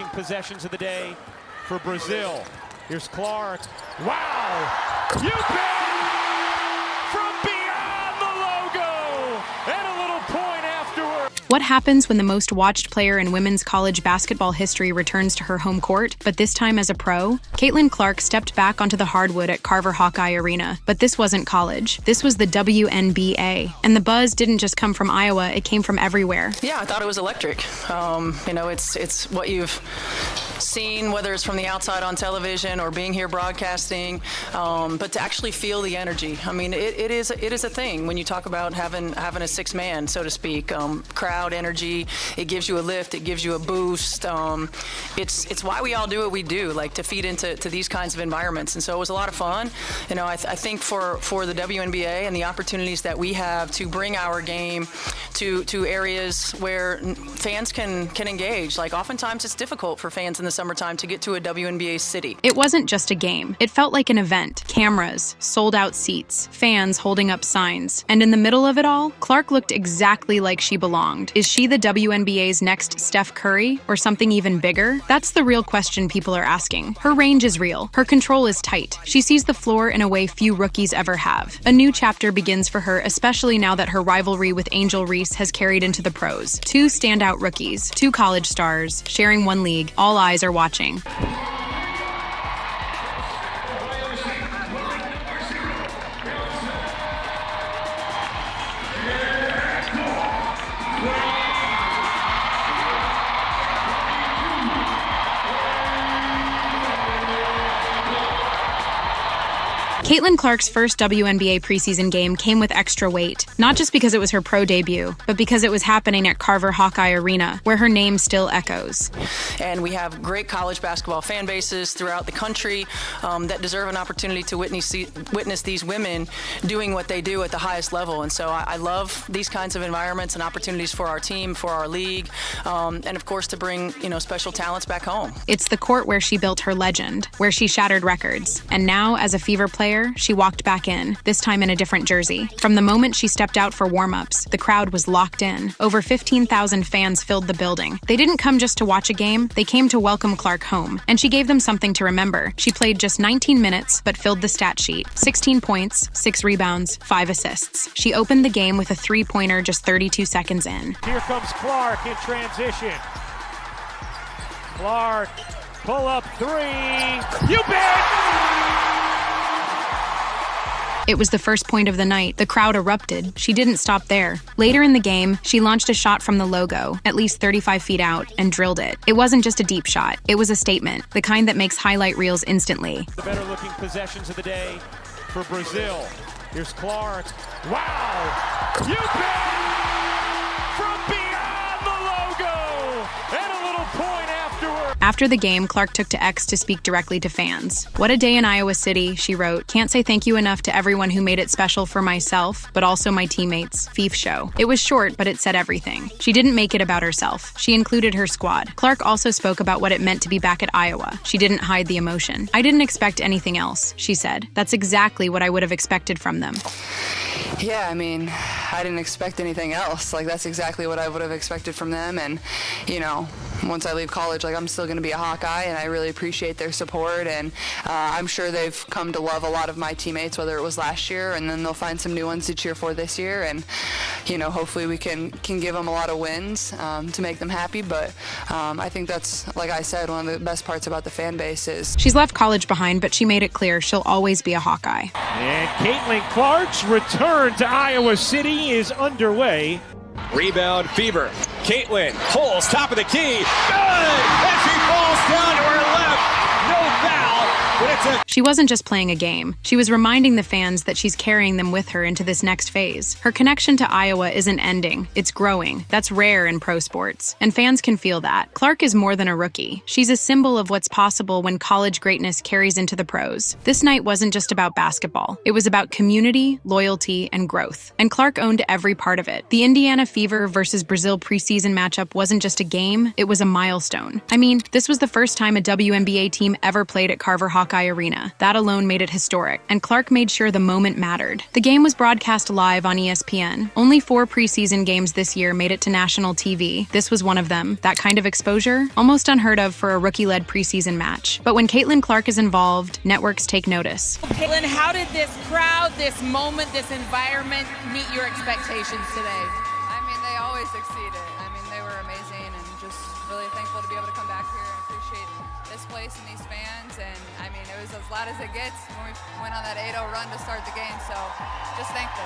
possessions of the day for Brazil. Here's Clark. Wow! You bet! From beyond the logo! And a little point afterward. What happens when the most watched player in women's college basketball history returns to her home court, but this time as a pro? Caitlin Clark stepped back onto the hardwood at Carver Hawkeye Arena, but this wasn't college. This was the WNBA. And the buzz didn't just come from Iowa, it came from everywhere. Yeah, I thought it was electric. It's what you've seen, whether it's from the outside on television or being here broadcasting, but to actually feel the energy. I mean, it is a thing when you talk about having a six man, so to speak, crowd energy. It gives you a lift, it gives you a boost. It's why we all do what we do, like to feed into these kinds of environments. And so it was a lot of fun. I think for the WNBA and the opportunities that we have to bring our game to areas where fans can engage. Like oftentimes it's difficult for fans in the summertime to get to a WNBA city. It wasn't just a game. It felt like an event. Cameras, sold-out seats, fans holding up signs. And in the middle of it all, Clark looked exactly like she belonged. Is she the WNBA's next Steph Curry, or something even bigger? That's the real question people are asking. Her range is real. Her control is tight. She sees the floor in a way few rookies ever have. A new chapter begins for her, especially now that her rivalry with Angel Reese has carried into the pros. Two standout rookies, two college stars, sharing one league. All eyes are watching. Caitlin Clark's first WNBA preseason game came with extra weight, not just because it was her pro debut, but because it was happening at Carver Hawkeye Arena, where her name still echoes. And we have great college basketball fan bases throughout the country that deserve an opportunity to witness these women doing what they do at the highest level. And so I love these kinds of environments and opportunities for our team, for our league, and of course to bring special talents back home. It's the court where she built her legend, where she shattered records. And now, as a Fever player, she walked back in, this time in a different jersey. From the moment she stepped out for warm-ups, the crowd was locked in. Over 15,000 fans filled the building. They didn't come just to watch a game, they came to welcome Clark home. And she gave them something to remember. She played just 19 minutes, but filled the stat sheet. 16 points, 6 rebounds, 5 assists. She opened the game with a three-pointer just 32 seconds in. Here comes Clark in transition. Clark, pull up three. You bet! It was the first point of the night. The crowd erupted. She didn't stop there. Later in the game, she launched a shot from the logo, at least 35 feet out, and drilled it. It wasn't just a deep shot. It was a statement, the kind that makes highlight reels instantly. The better-looking possessions of the day for Brazil. Here's Clark. Wow! You bet! From beyond the logo! And a little point afterward. After the game, Clark took to X to speak directly to fans. "What a day in Iowa City," she wrote. "Can't say thank you enough to everyone who made it special for myself, but also my teammates. Fief show." It was short, but it said everything. She didn't make it about herself. She included her squad. Clark also spoke about what it meant to be back at Iowa. She didn't hide the emotion. "I didn't expect anything else," she said. "That's exactly what I would have expected from them." Yeah, I mean, I didn't expect anything else. Like, that's exactly what I would have expected from them. And, once I leave college, I'm still going to be a Hawkeye, and I really appreciate their support. And I'm sure they've come to love a lot of my teammates, whether it was last year, and then they'll find some new ones to cheer for this year. And, hopefully we can give them a lot of wins to make them happy. But I think that's, like I said, one of the best parts about the fan base is... She's left college behind, but she made it clear she'll always be a Hawkeye. And Caitlin Clark's return to Iowa City is underway. Rebound Fever. Caitlin pulls top of the key. Good! And she falls down to her left. No foul. But it's a... She wasn't just playing a game. She was reminding the fans that she's carrying them with her into this next phase. Her connection to Iowa isn't ending. It's growing. That's rare in pro sports. And fans can feel that. Clark is more than a rookie. She's a symbol of what's possible when college greatness carries into the pros. This night wasn't just about basketball. It was about community, loyalty, and growth. And Clark owned every part of it. The Indiana Fever versus Brazil preseason matchup wasn't just a game, it was a milestone. I mean, this was the first time a WNBA team ever played at Carver Hawkeye Arena. That alone made it historic, and Clark made sure the moment mattered. The game was broadcast live on ESPN. Only 4 preseason games this year made it to national TV. This was one of them. That kind of exposure? Almost unheard of for a rookie-led preseason match. But when Caitlin Clark is involved, networks take notice. Caitlin, how did this crowd, this moment, this environment meet your expectations today? I mean, they always exceeded. I mean, they were amazing, and just really thankful to be able to come back here and appreciate this place and these fans. And I mean, it was as loud as it gets when we went on that 8-0 run to start the game, so just thankful.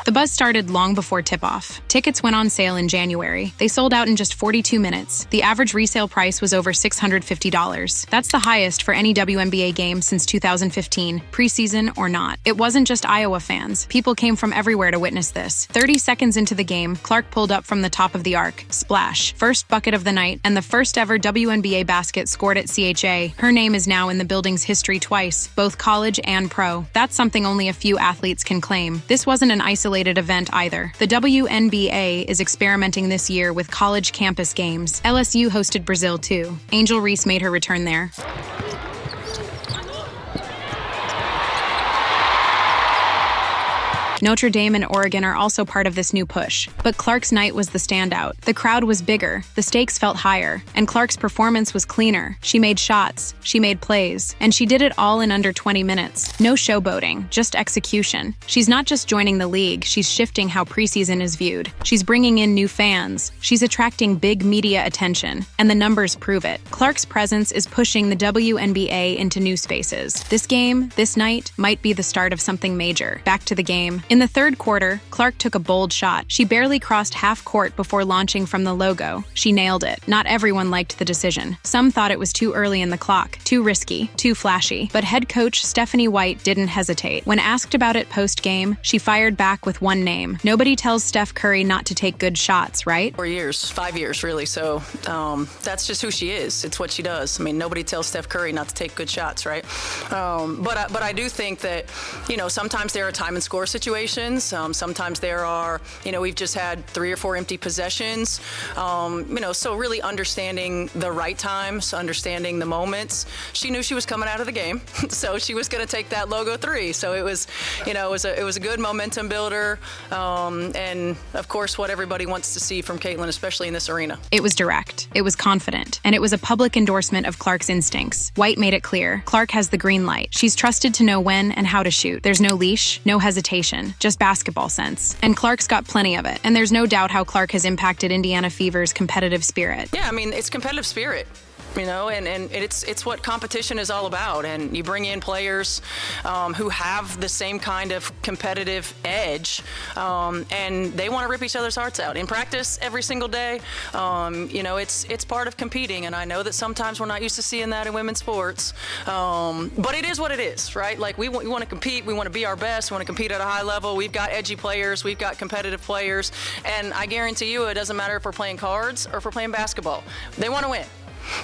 The buzz started long before tip-off. Tickets went on sale in January. They sold out in just 42 minutes. The average resale price was over $650. That's the highest for any WNBA game since 2015, preseason or not. It wasn't just Iowa fans. People came from everywhere to witness this. 30 seconds into the game, Clark pulled up from the top of the arc. Splash. First bucket of the night, and the first ever WNBA basket scored at CHA. Her name is now in the building's history twice, both college and pro. That's something only a few athletes can claim. This wasn't an isolated event either. The WNBA is experimenting this year with college campus games. LSU hosted Brazil too. Angel Reese made her return there. Notre Dame and Oregon are also part of this new push. But Clark's night was the standout. The crowd was bigger, the stakes felt higher, and Clark's performance was cleaner. She made shots, she made plays, and she did it all in under 20 minutes. No showboating, just execution. She's not just joining the league, she's shifting how preseason is viewed. She's bringing in new fans. She's attracting big media attention, and the numbers prove it. Clark's presence is pushing the WNBA into new spaces. This game, this night, might be the start of something major. Back to the game. In the third quarter, Clark took a bold shot. She barely crossed half court before launching from the logo. She nailed it. Not everyone liked the decision. Some thought it was too early in the clock, too risky, too flashy. But head coach Stephanie White didn't hesitate. When asked about it post-game, she fired back with one name. Nobody tells Steph Curry not to take good shots, right? 4 years, 5 years, really. So that's just who she is. It's what she does. I mean, nobody tells Steph Curry not to take good shots, right? But I do think that, sometimes there are time and score situations. Sometimes there are, we've just had 3 or 4 empty possessions. So really understanding the right times, understanding the moments. She knew she was coming out of the game, so she was going to take that logo 3. So it was, it was a good momentum builder. And of course, what everybody wants to see from Caitlin, especially in this arena. It was direct. It was confident. And it was a public endorsement of Clark's instincts. White made it clear. Clark has the green light. She's trusted to know when and how to shoot. There's no leash, no hesitation. Just basketball sense. And Clark's got plenty of it. And there's no doubt how Clark has impacted Indiana Fever's competitive spirit. Yeah, I mean, it's competitive spirit. And it's what competition is all about. And you bring in players who have the same kind of competitive edge, and they want to rip each other's hearts out in practice every single day. It's part of competing, and I know that sometimes we're not used to seeing that in women's sports, but it is what it is, right? Like we want to compete, we want to be our best, we want to compete at a high level. We've got edgy players, we've got competitive players, and I guarantee you it doesn't matter if we're playing cards or if we're playing basketball. They want to win.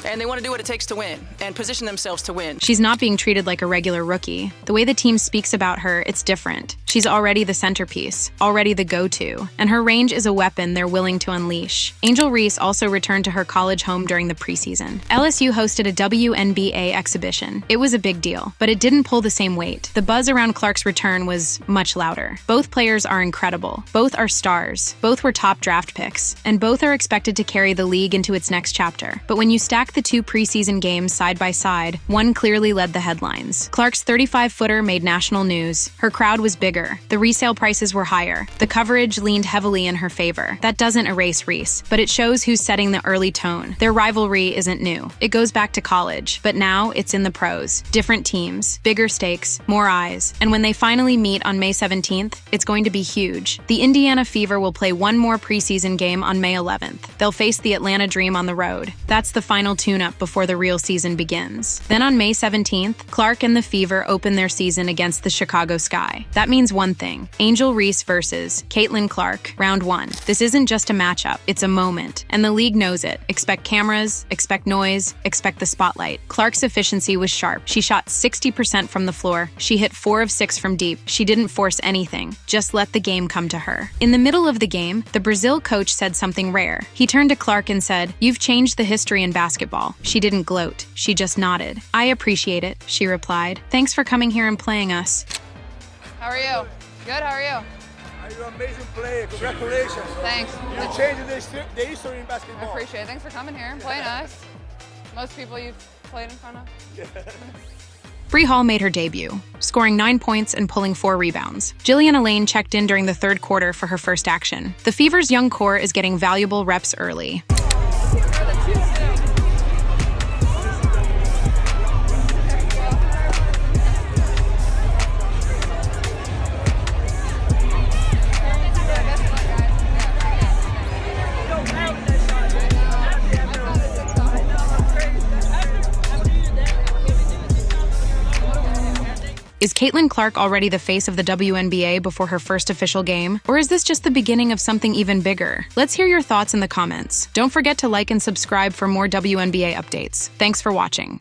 And they want to do what it takes to win and position themselves to win. She's not being treated like a regular rookie. The way the team speaks about her, it's different. She's already the centerpiece, already the go-to, and her range is a weapon they're willing to unleash. Angel Reese also returned to her college home during the preseason. LSU hosted a WNBA exhibition. It was a big deal, but it didn't pull the same weight. The buzz around Clark's return was much louder. Both players are incredible. Both are stars. Both were top draft picks, and both are expected to carry the league into its next chapter. But when you stack the 2 preseason games side by side, one clearly led the headlines. Clark's 35-footer made national news. Her crowd was bigger. The resale prices were higher. The coverage leaned heavily in her favor. That doesn't erase Reese, but it shows who's setting the early tone. Their rivalry isn't new. It goes back to college, but now it's in the pros. Different teams, bigger stakes, more eyes. And when they finally meet on May 17th, it's going to be huge. The Indiana Fever will play one more preseason game on May 11th. They'll face the Atlanta Dream on the road. That's the final tune-up before the real season begins. Then on May 17th, Clark and the Fever open their season against the Chicago Sky. That means one thing: Angel Reese versus Caitlin Clark, round 1. This isn't just a matchup, it's a moment, and the league knows it. Expect cameras, expect noise, expect the spotlight. Clark's efficiency was sharp. She shot 60% from the floor. She hit 4 of 6 from deep. She didn't force anything, just let the game come to her. In the middle of the game, the Brazil coach said something rare. He turned to Clark and said, "You've changed the history in basketball basketball. She didn't gloat. She just nodded. I appreciate it, she replied. Thanks for coming here and playing us. How are you? Good, how are you? You're an amazing player. Congratulations. Thanks. You're changing the history in I basketball. appreciate it. Thanks for coming here and playing us. Most people you've played in front of. Bree Hall made her debut, scoring 9 points and pulling 4 rebounds. Jillian Elaine checked in during the third quarter for her first action. The Fever's young core is getting valuable reps early. Is Caitlin Clark already the face of the WNBA before her first official game? Or is this just the beginning of something even bigger? Let's hear your thoughts in the comments. Don't forget to like and subscribe for more WNBA updates. Thanks for watching.